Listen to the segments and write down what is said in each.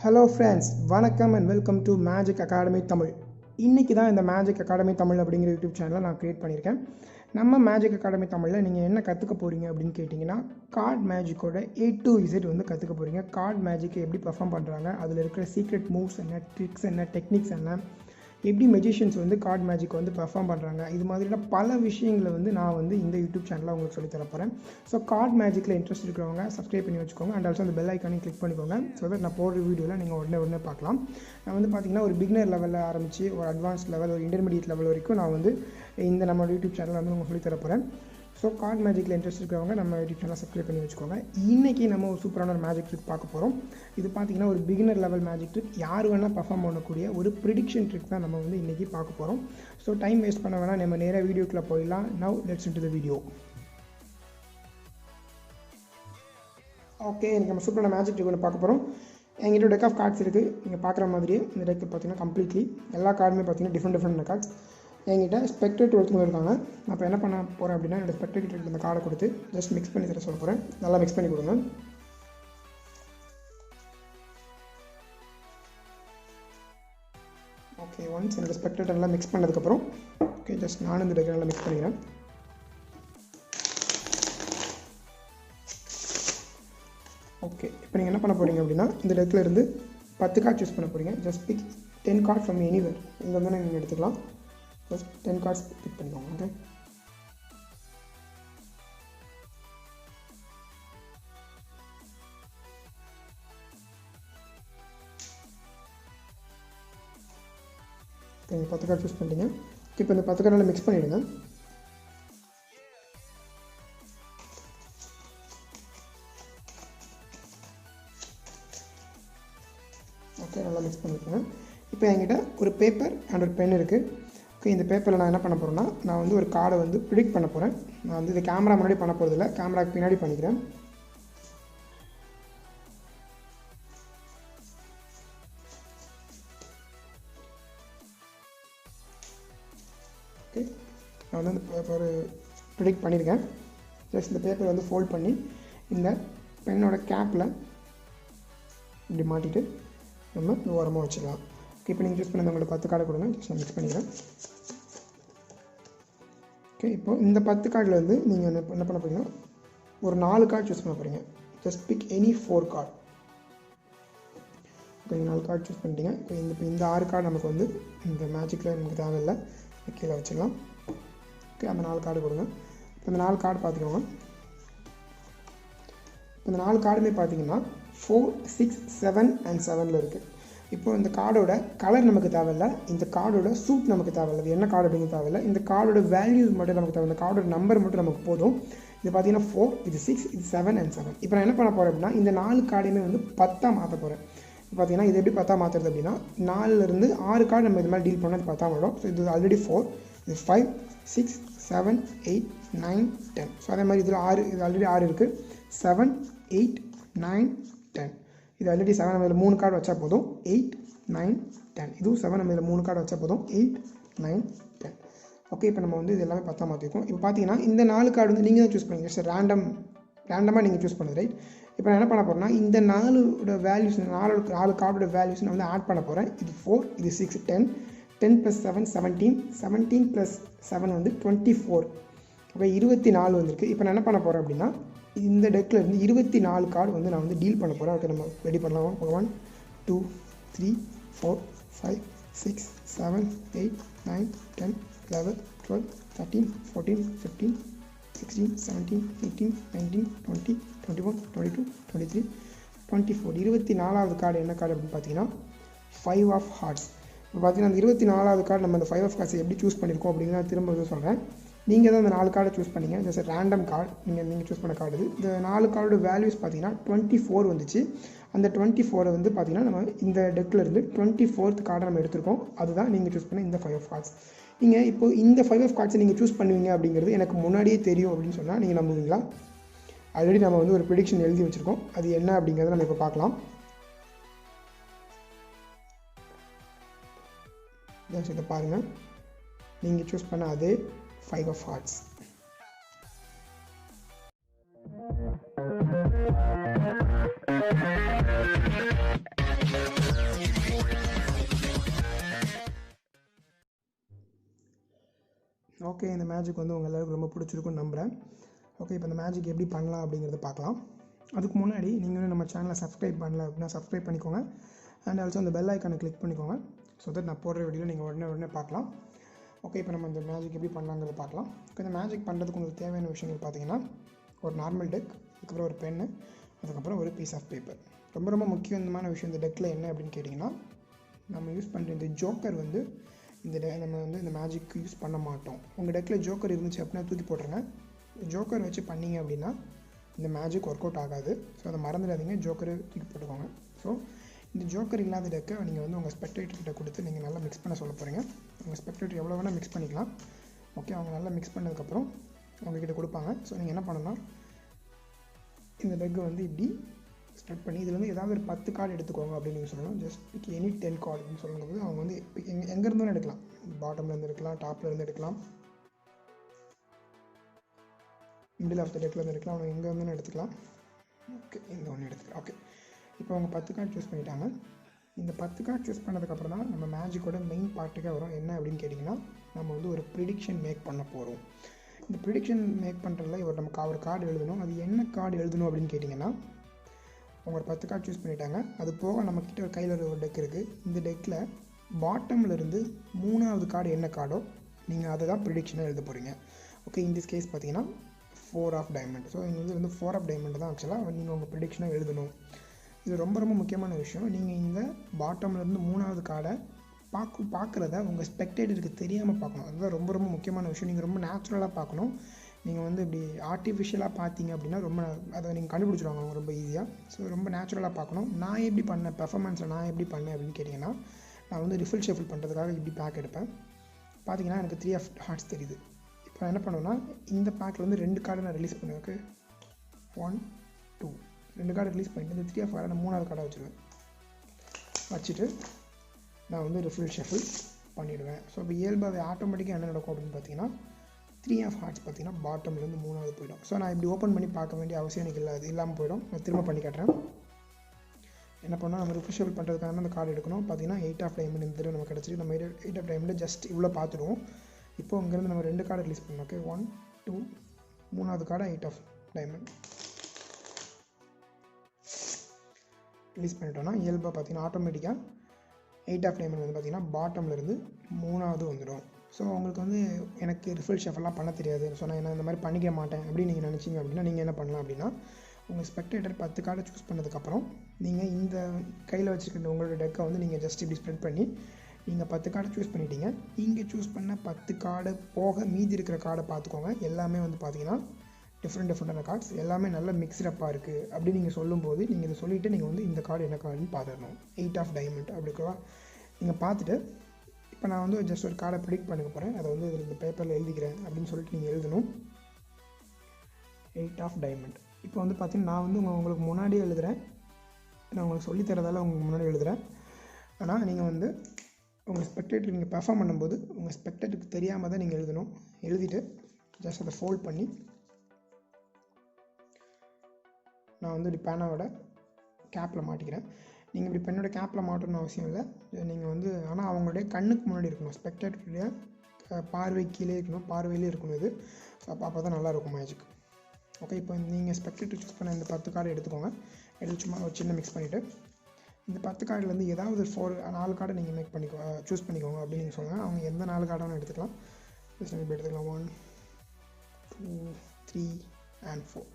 Hello friends, வணக்கம் and welcome to magic academy Tamil. இன்றைக்கி தான் இந்த மேஜிக் அகாடமி தமிழ் அப்படிங்கிற யூடியூப் சேனலை நான் க்ரியேட் பண்ணியிருக்கேன். நம்ம மேஜிக் அகாடமி தமிழில் நீங்கள் என்ன கற்றுக்க போகிறீங்க அப்படின்னு கேட்டிங்கன்னா, கார்ட் மேஜிக்கோட A to Z வந்து கற்றுக்க போகிறீங்க. கார்ட் மேஜிக்கை எப்படி பர்ஃபார்ம் பண்ணுறாங்க, அதில் இருக்கிற சீக்ரெட் மூவ்ஸ் என்ன, ட்ரிக்ஸ் என்ன, டெக்னிக்ஸ் என்ன, எப்படி மெஜிஷியன்ஸ் வந்து கார்ட் மேஜிக் வந்து பர்ஃபார்ம் பண்ணுறாங்க, இது மாதிரியான பல விஷயங்களை வந்து நான் வந்து இந்த யூடியூப் சேனலில் உங்களுக்கு சொல்லித் தர போகிறேன். ஸோ கார்ட் மேஜிக்கில் இன்ட்ரெஸ்ட் இருக்கிறவங்க சப்ஸ்கிரைப் பண்ணி வச்சுக்கோங்க. அண்ட் ஆல்சோ அந்த பெல் ஐக்கானையும் கிளிக் பண்ணிக்கோங்க. ஸோ தட் நான் போடுற வீடியோவில் நீங்கள் உடனே பார்க்கலாம். நான் வந்து பார்த்திங்கன்னா ஒரு பிகினர் லெவலில் ஆரம்பித்து ஒரு அட்வான்ஸ் லெவல், ஒரு இன்டர்மீடியட் லெவல் வரைக்கும் நான் வந்து இந்த நம்ம யூடியூப் சேனலில் வந்து உங்களுக்கு சொல்லித் தர போகிறேன். ஸோ கார்ட் மேஜிக்கில் இன்ட்ரெஸ்ட் இருக்கிறவங்க நம்ம யூடியூப் சேனலை சப்ஸ்கிரைப் பண்ணி வச்சுக்கோங்க. இன்றைக்கி நம்ம ஒரு சூப்பரான ஒரு மேஜிக் ட்ரிக் பார்க்க போகிறோம். இது பார்த்திங்கன்னா ஒரு பிகினர் லெவல் மேஜிக் ட்ரிக், யார் வேணால் பர்ஃபார்ம் பண்ணக்கூடிய ஒரு ப்ரிடிக்ஷன் ட்ரிக் தான் நம்ம வந்து இன்றைக்கி பார்க்க போகிறோம். ஸோ டைம் வேஸ்ட் பண்ண வேணால் நம்ம நேராக வீடியோக்குள்ளே போயிடலாம். Now let's into the video. Okay, இன்றைக்கி நம்ம சூப்பரான மேஜிக் ட்ரிக் ஒன்று பார்க்க போகிறோம். என்கிட்ட டெக் ஆஃப் கார்ட்ஸ் இருக்குது. நீங்கள் பார்க்குற மாதிரியே இந்த டெக்கு பார்த்திங்கன்னா கம்ப்ளீட்லி எல்லா கார்டுமே பார்த்திங்கன்னா டிஃப்ரெண்ட் கார்ட்ஸ். என்கிட்ட ஸ்பெக்டேட் ஒருத்தவங்க இருக்காங்க. நான் இப்போ என்ன பண்ண போகிறேன் அப்படின்னா, என்னோடய ஸ்பெக்டேட் இந்த கார்டை கொடுத்து ஜஸ்ட் மிக்ஸ் பண்ணி தர சொல்ல போகிறேன். நல்லா மிக்ஸ் பண்ணி கொடுங்க. ஓகே, ஒன்ஸ் என்னோடய ஸ்பெக்டேட் நல்லா மிக்ஸ் பண்ணதுக்கப்புறம் ஓகே ஜஸ்ட் நானும் இந்த டெக்கை நல்லா மிக்ஸ் பண்ணிக்கிறேன். ஓகே, இப்போ நீங்கள் என்ன பண்ண போகிறீங்க அப்படின்னா, இந்த டெக்கில் இருந்து 10 கார்டு சூஸ் பண்ண போகிறீங்க. Just pick 10 card from anywhere. இங்கே வந்து நீங்கள் எடுத்துக்கலாம். ஜஸ்ட் 10 கார்ட்ஸ் பிக் பண்ணிக்கோங்க. ஓகே, நீங்கள் 10 கார்டு சூஸ் பண்ணிட்டீங்க. இப்போ இந்த 10 கார்டில் மிக்ஸ் பண்ணிவிடுங்க. ஓகே, நல்லா மிக்ஸ் பண்ணிவிடுங்க. இப்போ என்கிட்ட ஒரு பேப்பர் அண்ட் ஒரு பென் இருக்குது. ஓகே, இந்த பேப்பரில் நான் என்ன பண்ண போகிறேன்னா, நான் வந்து ஒரு கார்டை வந்து ப்ரிடிக்ட் பண்ண போகிறேன். நான் வந்து இதை கேமரா முன்னாடி பண்ண போகிறதில்ல, கேமராக்கு பின்னாடி பண்ணிக்கிறேன். ஓகே, நான் வந்து அந்த பேப்பர் ப்ரிடிக்ட் பண்ணியிருக்கேன். ஜஸ்ட் இந்த பேப்பரை வந்து ஃபோல்ட் பண்ணி இந்த பென்னோட கேப்பில் இப்படி மாட்டிட்டு நம்ம ஓரமாக வச்சுக்கலாம். ஓகே, இப்போ நீங்கள் சூஸ் பண்ணி உங்களுக்கு 10 கார்டை கொடுங்க. ஜஸ்ட் நான் மிக்ஸ் பண்ணிக்கிறேன். ஓகே, இப்போது இந்த 10 கார்டில் வந்து நீங்கள் என்ன பண்ண போகிறீங்கன்னா, ஒரு 4 கார்டு சூஸ் பண்ண போகிறீங்க. Just big any 4 card. Okay, 4 card choose பண்ணிட்டீங்க. இப்போ இந்த 6 கார்டு நமக்கு வந்து இந்த மேஜிக்கில் நமக்கு தேவையில்லை, கீழே வச்சிடலாம். ஓகே, அந்த 4 கார்டு கொடுங்க. இப்போ இந்த 4 கார்டு பார்த்துக்கோங்க. இப்போ இந்த 4 கார்டுமே பார்த்தீங்கன்னா 4, 6, 7 and 7ல் இருக்குது. இப்போது இந்த கார்டோட கலர் நமக்கு தேவையில்லை, இந்த கார்டோட சூட் நமக்கு தேவையில்லை, இது என்ன கார்டு அப்படிங்கிறது தேவையில்லை, இந்த கார்டோட வேல்யூஸ் மட்டும் நமக்கு தேவை, இந்த கார்டோட நம்பர் மட்டும் நமக்கு போதும். இது பார்த்தீங்கன்னா 4, இது 6, இது 7 and 7. இப்போ நான் என்ன பண்ண போகிறேன் அப்படின்னா, இந்த 4 கார்டையுமே வந்து 10ஆக மாற்ற போகிறேன். இப்போ பார்த்தீங்கன்னா இது எப்படி 10ஆக மாற்றுறது அப்படின்னா, 4லேருந்து 6 கார்டு நம்ம இது மாதிரி டீல் பண்ணால் 10ஆக வரும். ஸோ இது ஆல்ரெடி 4, இது 5, 6, 7, 8, 9, 10. ஸோ அதே மாதிரி இதில் 6, இது ஆல்ரெடி 6 இருக்குது. 7, 8, 9, 10. இது ஆல்ரெடி 7, நம்ம இதில் 3 கார்டு வச்சா போதும். 8, 9, 10. இதுவும் 7, நம்ம இதில் 3 கார்டு வச்சா போதும். 8, 9, 10. ஓகே, இப்போ நம்ம வந்து இது எல்லாமே 10ஆக மாற்றிருக்கோம். இப்போ பார்த்தீங்கன்னா இந்த 4 கார்டு வந்து நீங்கள் தான் சூஸ் பண்ணுங்க. ஜஸ்ட் ரேண்டமாக நீங்கள் சூஸ் பண்ணுது, ரைட்? இப்போ நான் என்ன பண்ண போகிறேன்னா, இந்த 4 வேல்யூஸ், 4 கார்டோட வேல்யூஸ் நான் வந்து ஆட் பண்ண போகிறேன். இது 4, இது 6, 10, 10 + 7 17, 17 + 7 வந்து 24. ஓகே, 24 வந்திருக்கு. இப்போ நான் என்ன பண்ண போகிறேன் அப்படின்னா, இந்த டெக்கில் இருந்து 24 கார்டு வந்து நான் வந்து டீல் பண்ண போகிறேன். ஓகே, நம்ம ரெடி பண்ணலாம். 1, 2, 3, 4, 5, 6, 7, 8, 9, 10, 11, 12, 13, 14, 15, 16, 17, 18, 19, 20, 21, 22, 23, 24. 24வது கார்டு என்ன கார்டு அப்படின்னு பார்த்தீங்கன்னா 5 of hearts. இப்போ பார்த்தீங்கன்னா அந்த 24வது கார்டு நம்ம அந்த 5 of hearts எப்படி சூஸ் பண்ணியிருக்கோம் அப்படின்னு நான் திரும்ப சொல்கிறேன். நீங்கள் தான் அந்த 4 கார்டை சூஸ் பண்ணிங்க. ஜஸ்ட் ரேண்டம் கார்டு, நீங்கள் சூஸ் பண்ண கார்டு இது. இந்த 4 கார்டோட வேல்யூஸ் பார்த்தீங்கன்னா 24 வந்துச்சு. அந்த 24 வந்து பார்த்தீங்கன்னா நம்ம இந்த டெக்கில் இருந்து 24th கார்டை நம்ம எடுத்திருக்கோம். அதுதான் நீங்கள் சூஸ் பண்ண இந்த 5 of hearts. நீங்கள் இப்போ இந்த 5 of cards நீங்கள் சூஸ் பண்ணுவீங்க அப்படிங்கிறது எனக்கு முன்னாடியே தெரியும் அப்படின்னு சொன்னால் நீங்கள் நம்புவீங்களா? ஆல்ரெடி நம்ம வந்து ஒரு ப்ரிடிக்ஷன் எழுதி வச்சுருக்கோம். அது என்ன அப்படிங்கிறத நம்ம இப்போ பார்க்கலாம். இதை பாருங்கள், நீங்கள் சூஸ் பண்ண அதே 5 of hearts. ஓகே, இந்த மேஜிக் வந்து உங்கள் எல்லாருக்கும் ரொம்ப பிடிச்சிருக்குன்னு நம்புகிறேன். ஓகே, இப்போ இந்த மேஜிக் எப்படி பண்ணலாம் அப்படிங்கிறத பார்க்கலாம். அதுக்கு முன்னாடி நீங்கள் நம்ம சேனலை சப்ஸ்கிரைப் பண்ணல அப்படின்னா சப்ஸ்கிரைப் பண்ணிக்கோங்க. அண்ட் ஆல்சோ அந்த பெல் ஐக்கானை கிளிக் பண்ணிக்கோங்க. ஸோ தட் நான் போடுற வீடியோ நீங்கள் உடனே பார்க்கலாம். ஓகே, இப்போ நம்ம இந்த மேஜிக் எப்படி பண்ணலாங்கிறத பார்க்கலாம். இப்போ இந்த மேஜிக் பண்ணுறதுக்கு உங்களுக்கு தேவையான விஷயங்கள் பார்த்தீங்கன்னா ஒரு நார்மல் டெக், அதுக்கப்புறம் ஒரு பென்னு, அதுக்கப்புறம் ஒரு பீஸ் ஆஃப் பேப்பர். ரொம்ப முக்கியமான விஷயம் இந்த டெக்கில் என்ன அப்படின்னு கேட்டிங்கன்னா, நம்ம யூஸ் பண்ணுற இந்த ஜோக்கர் வந்து நம்ம வந்து இந்த மேஜிக் யூஸ் பண்ண மாட்டோம். உங்கள் டெக்கில் ஜோக்கர் இருந்துச்சு அப்படின்னா தூக்கி போட்டுருங்க. ஜோக்கர் வச்சு பண்ணிங்க அப்படின்னா இந்த மேஜிக் ஒர்க் அவுட் ஆகாது. ஸோ அதை மறந்துடாதீங்க, ஜோக்கரை தூக்கி போட்டுக்கோங்க. ஸோ இந்த ஜோக்கர் இல்லாத டெக்கை நீங்கள் வந்து உங்கள் ஸ்பெக்டேட்டர்கிட்ட கொடுத்து நீங்கள் நல்லா மிக்ஸ் பண்ண சொல்ல போகிறீங்க. உங்கள் ஸ்பெக்டேட்டர் எவ்வளோ வேணால் மிக்ஸ் பண்ணிக்கலாம். ஓகே, அவங்க நல்லா மிக்ஸ் பண்ணதுக்கப்புறம் உங்கள்கிட்ட கொடுப்பாங்க. ஸோ நீங்கள் என்ன பண்ணணும்னா இந்த டெக்கை வந்து இப்படி ஸ்ப்ரெட் பண்ணி இதில் வந்து ஏதாவது ஒரு 10 கார்டு எடுத்துக்கோங்க அப்படின்னு நீங்கள் சொல்லணும். ஜஸ்ட் பிக் எனி 10 கார்டு அப்படின்னு சொல்லும்போது அவங்க வந்து எங்கேருந்தும் எடுக்கலாம். பாட்டம்லேருந்து எடுக்கலாம், டாப்லேருந்து எடுக்கலாம், மிடில் ஆஃப் த டெக்லேருந்து எடுக்கலாம், அவங்க எங்கே இருந்துன்னு எடுத்துக்கலாம். ஓகே, இந்த ஒன்று எடுத்துக்கலாம். ஓகே, இப்போ அவங்க 10 கார்டு சூஸ் பண்ணிட்டாங்க. இந்த 10 கார்டு சூஸ் பண்ணதுக்கப்புறம் தான் நம்ம மேஜிக்கோட மெயின் பார்ட்டுக்கே வரும். என்ன அப்படின்னு கேட்டிங்கன்னா, நம்ம வந்து ஒரு ப்ரிடிக்ஷன் மேக் பண்ண போகிறோம். இந்த ப்ரிடிக்ஷன் மேக் பண்ணுறதுல நம்ம ஒரு கார்டு எழுதணும். அது என்ன கார்டு எழுதணும் அப்படின்னு கேட்டிங்கன்னா, அவங்க ஒரு 10 கார்டு சூஸ் பண்ணிட்டாங்க. அது போக நம்மக்கிட்ட ஒரு கையில் ஒரு டெக் இருக்குது. இந்த டெக்கில் பாட்டமில் இருந்து 3வது கார்டு என்ன கார்டோ நீங்கள் அதை தான் ப்ரிடிக்ஷனாக எழுத போகிறீங்க. ஓகே, இந்த கேஸ் பார்த்தீங்கன்னா 4 ஆஃப் டைமண்ட். ஸோ இது வந்து 4 ஆஃப் டைமண்ட் தான் ஆக்சுவலாக நீங்கள் உங்கள் ப்ரிடிக்ஷனாக எழுதணும். இது ரொம்ப முக்கியமான விஷயம். நீங்கள் இந்த பாட்டம்லேருந்து 3வது கார்டை பார்க்குறத உங்கள் ஸ்பெக்டேட்டருக்கு தெரியாமல் பார்க்கணும். அதுதான் ரொம்ப முக்கியமான விஷயம். நீங்கள் ரொம்ப நேச்சுரலாக பார்க்கணும். நீங்கள் வந்து இப்படி ஆர்டிஃபிஷியலாக பார்த்தீங்க அப்படின்னா அதை நீங்கள் கண்டுபிடிச்சிடுவாங்க அவங்க ரொம்ப ஈஸியாக. ஸோ ரொம்ப நேச்சுரலாக பார்க்கணும். நான் எப்படி பண்ணேன் பெர்ஃபார்மன்ஸில் நான் எப்படி பண்ணேன் அப்படின்னு கேட்டிங்கன்னா, நான் வந்து ரிஃபில் ஷஃபில் பண்ணுறதுக்காக இப்படி பேக் எடுப்பேன். பார்த்தீங்கன்னா எனக்கு 3 ஆஃப் ஹார்ட்ஸ் தெரியுது. இப்போ நான் என்ன பண்ணுவேன்னா, இந்த பேக்கில் வந்து 2 கார்டை நான் ரிலீஸ் பண்ணுவேன். ஓகே, 1 2 2 கார்டு ரிலீஸ் பண்ணிவிட்டு இந்த 3 ஆஃப் கார்டை நான் 3வது கார்டை வச்சுட்டு நான் வந்து ரிஃபில் ஷஃபில் பண்ணிவிடுவேன். ஸோ இப்போ இயல்பாக ஆட்டோமேட்டிக்காக என்ன நடக்கும் அப்படின்னு பார்த்தீங்கன்னா, 3 ஆஃப் ஹார்ட்ஸ் பார்த்தீங்கன்னா பாட்டம்லேருந்து 3வது போய்டும். ஸோ நான் இப்படி ஓப்பன் பண்ணி பார்க்க வேண்டிய அவசியம் எனக்கு இல்லை, அது இல்லாமல் போய்டும். நான் திரும்ப பண்ணி காட்டுறேன். என்ன பண்ணால் நம்ம ரிஃபில் ஷஃபில் பண்ணுறதுக்காக அந்த கார்டு எடுக்கணும். பார்த்தீங்கன்னா 8 ஆஃப் டைமண்ட் இந்த தடவை நம்ம கிடச்சிட்டு நம்ம 8 ஆஃப் டைமண்ட் ஜஸ்ட் இவ்வளோ பார்த்துடுவோம். இப்போ இங்கேருந்து நம்ம 2 கார்டு ரிலீஸ் பண்ணணும். ஓகே, 1 2 3வது கார்டை 8 ஆஃப் டைமண்ட் ரிலீஸ் பண்ணிட்டோம்னா இயல்பாக பார்த்தீங்கன்னா ஆட்டோமேட்டிக்காக 8 ஆஃப் டைமண்ட் வந்து பார்த்தீங்கன்னா பாட்டம்லேருந்து 3வது வந்துடும். ஸோ உங்களுக்கு வந்து எனக்கு ரிஃபில் ஷஃபெல்லாம் பண்ண தெரியாது, ஸோ நான் இந்த மாதிரி பண்ணிக்க மாட்டேன் அப்படின்னு நீங்கள் நினச்சிங்க அப்படின்னா நீங்கள் என்ன பண்ணலாம் அப்படின்னா, உங்கள் ஸ்பெக்டேட்டர் 10 கார்டை சூஸ் பண்ணதுக்கப்புறம் நீங்கள் இந்த கையில் வச்சுருக்கிற உங்களோட டெக்கை வந்து நீங்கள் ஜஸ்ட் இப்படி ஸ்ப்ரெட் பண்ணி நீங்கள் 10 கார்டை சூஸ் பண்ணிட்டீங்க. இங்கே சூஸ் பண்ண 10 கார்டு போக மீதி இருக்கிற கார்டை பார்த்துக்கோங்க. எல்லாமே வந்து பார்த்தீங்கன்னா டிஃப்ரெண்டான கார்ட்ஸ், எல்லாமே நல்ல மிக்ஸ்டப்பாக இருக்குது அப்படின்னு நீங்கள் சொல்லும்போது நீங்கள் இதை சொல்லிவிட்டு நீங்கள் வந்து இந்த கார்டு என்ன கார்டுன்னு பார்த்துடணும். 8 ஆஃப் டைமண்ட் அப்படிக்கவா நீங்கள் பார்த்துட்டு, இப்போ நான் வந்து ஜஸ்ட் ஒரு கார்டை ப்ரிடிக்ட் பண்ணிக்க போகிறேன். அதை வந்து இந்த பேப்பரில் எழுதிக்கிறேன் அப்படின்னு சொல்லிட்டு நீங்கள் எழுதணும். 8 ஆஃப் டைமண்ட். இப்போ வந்து பார்த்தீங்கன்னா நான் வந்து உங்களுக்கு முன்னாடியே எழுதுகிறேன். நான் உங்களுக்கு சொல்லித்தரதால உங்களுக்கு முன்னாடி எழுதுகிறேன். ஆனால் நீங்கள் வந்து உங்கள் ஸ்பெக்டேட்டர் நீங்கள் பெர்ஃபார்ம் பண்ணும்போது உங்கள் ஸ்பெக்டேட்டருக்கு தெரியாமல் தான் நீங்கள் எழுதணும். எழுதிட்டு ஜஸ்ட் அதை ஃபோல்ட் பண்ணி நான் வந்து இப்படி பேனாவோட கேப்பில் மாட்டிக்கிறேன். நீங்கள் இப்படி பெண்ணோட கேப்பில் மாட்டணும்னு அவசியம் இல்லை. நீங்கள் வந்து ஆனால் அவங்களுடைய கண்ணுக்கு முன்னாடி இருக்கணும். ஸ்பெக்டேட்டருடைய பார்வை கீழே இருக்கணும், பார்வையிலே இருக்கணும் இது. ஸோ அப்போ தான் நல்லாயிருக்கும் மேஜிக். ஓகே, இப்போ நீங்கள் ஸ்பெக்டேட்டர் சூஸ் பண்ண இந்த 10 கார்டு எடுத்துக்கோங்க. எடுத்து சும்மா ஒரு சின்ன மிக்ஸ் பண்ணிவிட்டு இந்த 10 கார்டுலேருந்து ஏதாவது 4 கார்டை நீங்கள் சூஸ் பண்ணிக்கோங்க அப்படின்னு நீங்கள் சொல்லுங்கள். அவங்க எந்த 4 கார்டை வேணும் எடுத்துக்கலாம். ஜஸ்ட் இப்படி எடுத்துக்கலாம். 1 2 3 and 4.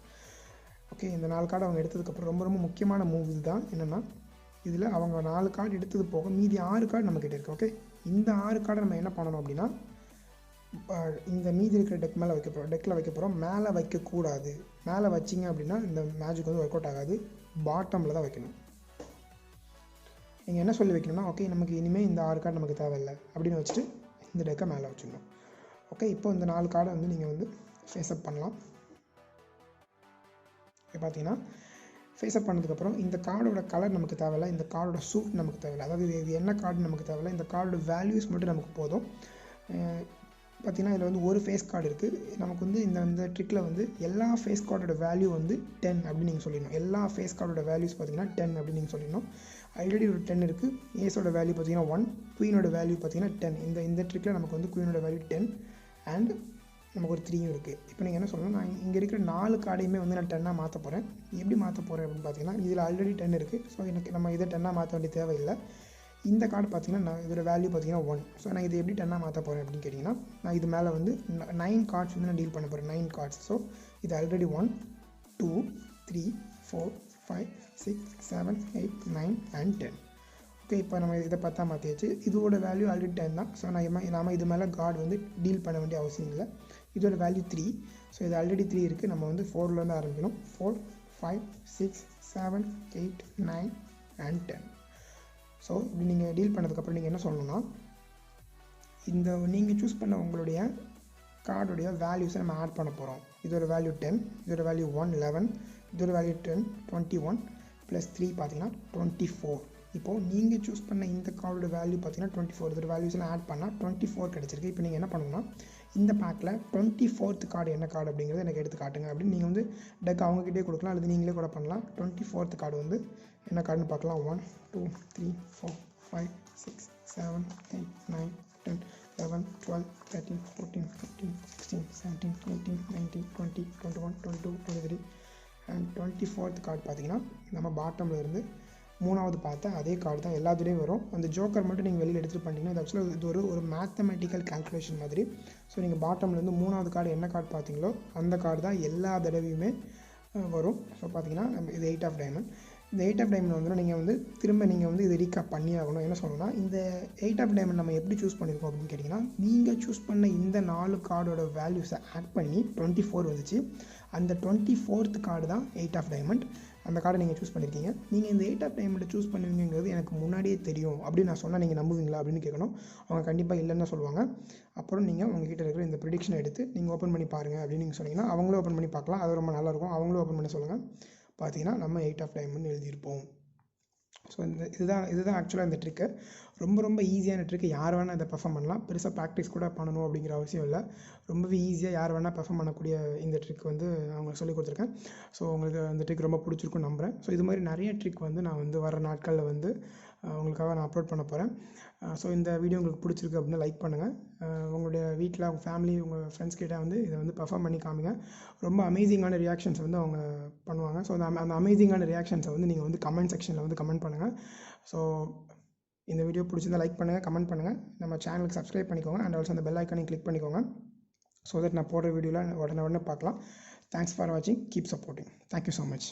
ஓகே, இந்த 4 கார்டு அவங்க எடுத்ததுக்கப்புறம் ரொம்ப முக்கியமான மூவ் இது தான். என்னென்னா, இதில் அவங்க 4 கார்டு எடுத்தது போக மீதி 6 கார்டு நம்மக்கிட்ட இருக்குது. ஓகே, இந்த 6 கார்டை நம்ம என்ன பண்ணணும் அப்படின்னா, இந்த மீதி இருக்கிற டெக்கில் வைக்க போகிறோம். மேலே வைக்கக்கூடாது. மேலே வச்சிங்க அப்படின்னா இந்த மேஜிக் வந்து ஒர்க் அவுட் ஆகாது. பாட்டமில் தான் வைக்கணும். நீங்கள் என்ன சொல்லி வைக்கணும்னா, ஓகே நமக்கு இனிமேல் இந்த 6 கார்டு நமக்கு தேவையில்லை அப்படின்னு வச்சுட்டு இந்த டெக்கை மேலே வச்சிடணும். ஓகே, இப்போ இந்த 4 கார்டை வந்து நீங்கள் வந்து ஃபேஸ் அப் பண்ணலாம். பார்த்தீங்கன்னா ஃபேஸ் அப் பண்ணதுக்கப்புறம் இந்த கார்டோட கலர் நமக்கு தேவையில்லை, இந்த கார்டோட சூட் நமக்கு தேவையில்லை. அதாவது இது என்ன கார்டு நமக்கு தேவையில்லை, இந்த கார்டோட வேல்யூஸ் மட்டும் நமக்கு போதும். பார்த்திங்கன்னா இதில் வந்து ஒரு ஃபேஸ் கார்டு இருக்குது. நமக்கு வந்து இந்த ட்ரிக்கில் வந்து எல்லா ஃபேஸ் கார்டோட வேல்யூ வந்து 10 அப்படின்னு நீங்கள் சொல்லிடணும். எல்லா ஃபேஸ் கார்டோட வேல்யூஸ் பார்த்திங்கன்னா 10 அப்படின்னு நீங்கள் சொல்லிடணும். ஆல்ரெடி ஒரு 10 இருக்குது. ஏஸோட வேல்யூ பார்த்திங்கன்னா 1, குயினோட வேல்யூ பார்த்திங்கன்னா 10. இந்த ட்ரிக்கில் நமக்கு வந்து குயினோட வேல்யூ 10 அண்ட் நமக்கு ஒரு 3யும் இருக்குது. இப்போ நீங்கள் என்ன சொல்லணும், நான் இங்கே இருக்கிற 4 கார்டையுமே வந்து நான் 10ஆக மாற்ற போகிறேன். எப்படி மாற்ற போகிறேன் அப்படின்னு பார்த்தீங்கன்னா, இதில் ஆல்ரெடி 10 இருக்குது. ஸோ எனக்கு நம்ம இதை 10ஆக மாற்ற வேண்டிய தேவையில்லை. இந்த கார்டு பார்த்தீங்கன்னா நான் இதோட வேல்யூ பார்த்தீங்கன்னா 1. ஸோ நான் இது எப்படி 10ஆக மாற்ற போகிறேன் அப்படின்னு கேட்டிங்கன்னா, நான் இது மேலே வந்து 9 கார்ட்ஸ் வந்து நான் டீல் பண்ண போகிறேன். 9 கார்ட்ஸ். ஸோ இது ஆல்ரெடி 1 2 3 4 5 6 7 8 9 and 10. ஓகே, இப்போ நம்ம இதை 10ஆக மாற்றியாச்சு. இதோட வேல்யூ ஆல்ரெடி 10 தான். ஸோ நம்ம இது மேலே கார்டு வந்து டீல் பண்ண வேண்டிய அவசியம் இல்லை. இதோட வேல்யூ 3. ஸோ இது ஆல்ரெடி 3 இருக்குது. நம்ம வந்து 4லேருந்து ஆரம்பிக்கணும். 4 5 6 7 8 9 and 10. ஸோ இப்படி நீங்கள் டீல் பண்ணதுக்கப்புறம் நீங்கள் என்ன சொல்லணும்னா, இந்த நீங்கள் சூஸ் பண்ண உங்களுடைய கார்டுடைய வேல்யூஸை நம்ம ஆட் பண்ண போகிறோம். இதோட வேல்யூ 10, இதோட வேல்யூ 1 11, இதோட வேல்யூ 10 21 + 3 பார்த்தீங்கன்னா 24. இப்போது நீங்கள் சூஸ் பண்ண இந்த கார்டோட வேல்யூ பார்த்தீங்கன்னா 24. இதோட வேல்யூஸ்லாம் ஆட் பண்ணால் 24 கிடச்சிருக்கு. இப்போ நீங்கள் என்ன பண்ணணும்னா, இந்த பேக்கில் 24th கார்டு என்ன கார்டு அப்படிங்கிறத எனக்கு எடுத்து காட்டுங்க அப்படின்னு நீங்கள் வந்து டக் அவங்ககிட்டே கொடுக்கலாம், அல்லது நீங்களே கூட பண்ணலாம். 24th கார்டு வந்து என்ன கார்டுன்னு பார்க்கலாம். 1 2 3 4 5 6 7 8 9 10 11 12 13 14 15 16 17 18 19 20 21 22 23 அண்ட் 24th கார்டு பார்த்தீங்கன்னா நம்ம பாட்டமில் இருந்து 3வது பார்த்த அதே கார்டு தான் எல்லாத்துலேயும் வரும். அந்த ஜோக்கர் மட்டும் நீங்கள் வெளியில் எடுத்துகிட்டு பண்ணிட்டீங்கன்னா, இது ஆக்சுவலாக இது ஒரு மேத்தமெட்டிக்கல் கால்குலேஷன் மாதிரி. ஸோ நீங்கள் பாட்டம்லேருந்து 3வது கார்டு என்ன கார்டு பார்த்தீங்களோ அந்த கார்டு தான் எல்லா தடவையுமே வரும். ஸோ பார்த்தீங்கன்னா இது 8 ஆஃப் டைமண்ட். இந்த 8 ஆஃப் டைமண்ட் வந்து நீங்கள் வந்து திரும்ப நீங்கள் வந்து இது ரீகாப் பண்ணி ஆகணும். என்ன சொல்லணும்னா, இந்த 8 ஆஃப் டைமண்ட் நம்ம எப்படி சூஸ் பண்ணியிருக்கோம் அப்படின்னு கேட்டிங்கன்னா, நீங்கள் சூஸ் பண்ண இந்த 4 கார்டோட வேல்யூஸை ஆட் பண்ணி 24 வந்துச்சு. அந்த 24th கார்டு தான் 8 ஆஃப் டைமண்ட். அந்த கார்டை நீங்கள் சூஸ் பண்ணியிருக்கீங்க. நீங்கள் இந்த 8 ஆஃப் டைமண்ட்டை சூஸ் பண்ணுவீங்கிறது எனக்கு முன்னாடியே தெரியும் அப்படின்னு நான் சொன்னால் நீங்கள் நம்புவீங்களா அப்படின்னு கேட்கணும். அவங்க கண்டிப்பாக இல்லைன்னு தான் சொல்லுவாங்க. அப்புறம் நீங்கள் உங்ககிட்ட இருக்கிற இந்த ப்ரிடிக்ஷனை எடுத்து நீங்கள் ஓப்பன் பண்ணி பாருங்கள் அப்படின்னு நீங்கள் சொன்னீங்கன்னா, அவங்களும் ஓப்பன் பண்ணி பார்க்கலாம். அது ரொம்ப நல்லாயிருக்கும். அவங்களும் ஓப்பன் பண்ணி சொல்லுங்கள். பார்த்தீங்கன்னா நம்ம 8 ஆஃப் டைமண்ட் எழுதியிருப்போம். ஸோ இதுதான் ஆக்சுவலாக இந்த ட்ரிக்கு. ரொம்ப ஈஸியான ட்ரிக்கு. யார் வேணால் இதை பெர்ஃபார்ம் பண்ணலாம். பெருசாக ப்ராக்டிஸ் கூட பண்ணணும் அப்படிங்கிற அவசியம் இல்லை. ரொம்பவே ஈஸியாக யார் வேணால் பெர்ஃபார்ம் பண்ணக்கூடிய இந்த ட்ரிக் வந்து அவங்களுக்கு சொல்லிக் கொடுத்துருக்கேன். ஸோ உங்களுக்கு அந்த ட்ரிக் ரொம்ப பிடிச்சிருக்குன்னு நம்புகிறேன். ஸோ இது மாதிரி நிறைய ட்ரிக் வந்து நான் வந்து வர நாட்களில் வந்து உங்களுக்காக நான் அப்லோட் பண்ண போகிறேன். ஸோ இந்த வீடியோ உங்களுக்கு பிடிச்சிருக்கு அப்படின்னா லைக் பண்ணுங்கள். உங்களுடைய வீட்டில் உங்கள் ஃபேமிலி உங்கள் ஃப்ரெண்ட்ஸ் கிட்டே வந்து இதை வந்து பெர்ஃபார்ம் பண்ணி காமிங்க. ரொம்ப அமேசிங்கான ரியாக்ஷன்ஸ் வந்து அவங்க பண்ணுவாங்க. ஸோ அந்த அமேசிங்கான ரியாக்ஷன்ஸை வந்து நீங்கள் வந்து கமெண்ட் செக்ஷனில் வந்து கமெண்ட் பண்ணுங்கள். ஸோ இந்த வீடியோ பிடிச்சிருந்தால் லைக் பண்ணுங்கள், கமெண்ட் பண்ணுங்கள். நம்ம சேனலுக்கு சப்ஸ்கிரைப் பண்ணிக்கோங்க. அண்ட் ஆல்சோ அந்த பெல் ஐக்கானையும் கிளிக் பண்ணிக்கோங்க. ஸோ தட் நான் போடுற வீடியோவில் உடனே பார்க்கலாம். தேங்க்ஸ் ஃபார் வாட்சிங். Keep supporting. Thank you so much.